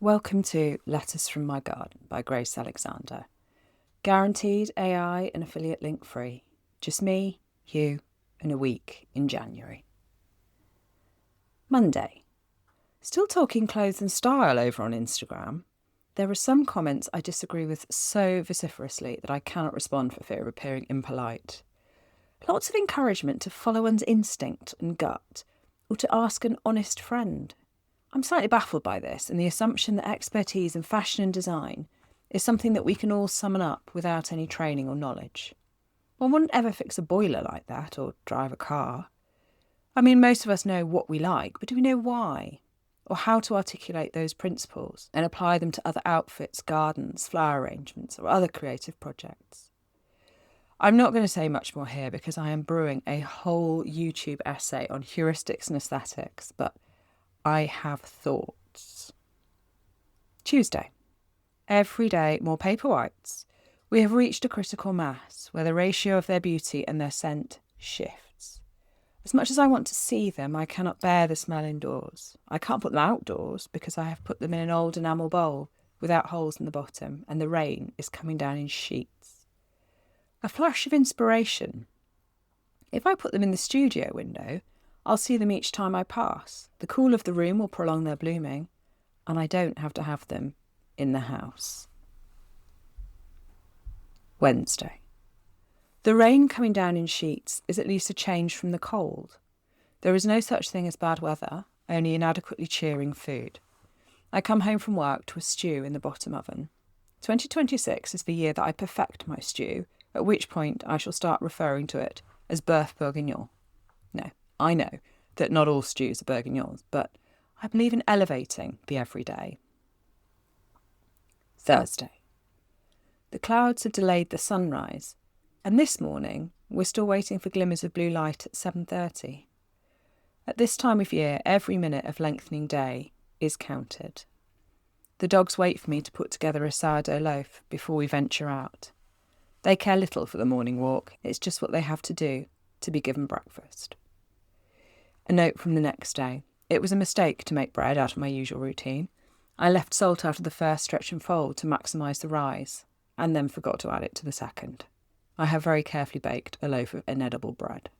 Welcome to Letters from My Garden by Grace Alexander. Guaranteed AI and affiliate link free. Just me, you, and a week in January. Monday. Still talking clothes and style over on Instagram. There are some comments I disagree with so vociferously that I cannot respond for fear of appearing impolite. Lots of encouragement to follow one's instinct and gut, or to ask an honest friend. I'm slightly baffled by this and the assumption that expertise in fashion and design is something that we can all summon up without any training or knowledge. One wouldn't ever fix a boiler like that or drive a car. I mean, most of us know what we like, but do we know why? Or how to articulate those principles and apply them to other outfits, gardens, flower arrangements, or other creative projects? I'm not going to say much more here because I am brewing a whole YouTube essay on heuristics and aesthetics, but I have thoughts. Tuesday. Every day more paper whites. We have reached a critical mass where the ratio of their beauty and their scent shifts. As much as I want to see them, I cannot bear the smell indoors. I can't put them outdoors because I have put them in an old enamel bowl without holes in the bottom, and the rain is coming down in sheets. A flash of inspiration. If I put them in the studio window, I'll see them each time I pass. The cool of the room will prolong their blooming, and I don't have to have them in the house. Wednesday. The rain coming down in sheets is at least a change from the cold. There is no such thing as bad weather, only inadequately cheering food. I come home from work to a stew in the bottom oven. 2026 is the year that I perfect my stew, at which point I shall start referring to it as Boeuf Bourguignon. No, I know that not all stews are bourguignons, but I believe in elevating the everyday. Thursday. The clouds have delayed the sunrise, and this morning we're still waiting for glimmers of blue light at 7:30. At this time of year, every minute of lengthening day is counted. The dogs wait for me to put together a sourdough loaf before we venture out. They care little for the morning walk, it's just what they have to do to be given breakfast. A note from the next day. It was a mistake to make bread out of my usual routine. I left salt out of the first stretch and fold to maximise the rise, and then forgot to add it to the second. I have very carefully baked a loaf of inedible bread.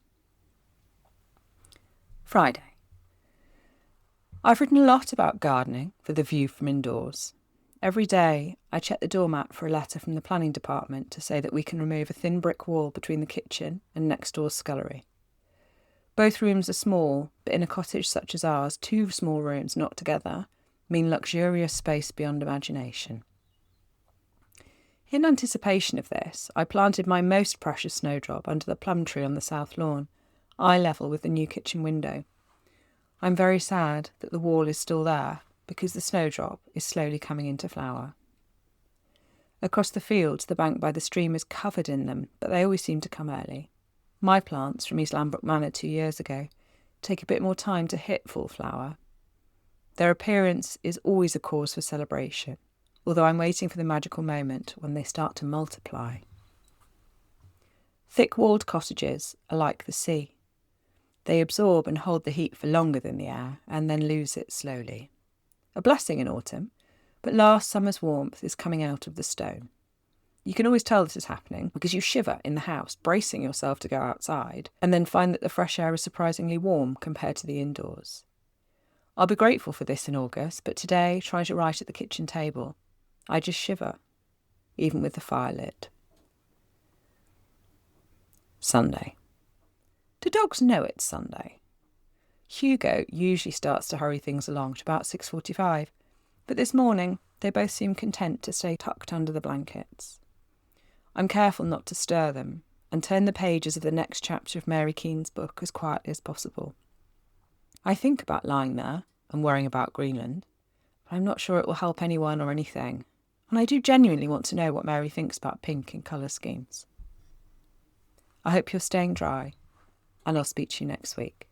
Friday. I've written a lot about gardening for the view from indoors. Every day I check the doormat for a letter from the planning department to say that we can remove a thin brick wall between the kitchen and next door's scullery. Both rooms are small, but in a cottage such as ours, 2 small rooms knocked together mean luxurious space beyond imagination. In anticipation of this, I planted my most precious snowdrop under the plum tree on the south lawn, eye level with the new kitchen window. I'm very sad that the wall is still there because the snowdrop is slowly coming into flower. Across the fields, the bank by the stream is covered in them, but they always seem to come early. My plants from East Lambrook Manor 2 years ago take a bit more time to hit full flower. Their appearance is always a cause for celebration, although I'm waiting for the magical moment when they start to multiply. Thick-walled cottages are like the sea. They absorb and hold the heat for longer than the air and then lose it slowly. A blessing in autumn, but last summer's warmth is coming out of the stone. You can always tell this is happening because you shiver in the house, bracing yourself to go outside, and then find that the fresh air is surprisingly warm compared to the indoors. I'll be grateful for this in August, but today, trying to write at the kitchen table, I just shiver, even with the fire lit. Sunday. Do dogs know it's Sunday? Hugo usually starts to hurry things along at about 6:45, but this morning they both seem content to stay tucked under the blankets. I'm careful not to stir them and turn the pages of the next chapter of Mary Keane's book as quietly as possible. I think about lying there and worrying about Greenland, but I'm not sure it will help anyone or anything, and I do genuinely want to know what Mary thinks about pink and colour schemes. I hope you're staying dry, and I'll speak to you next week.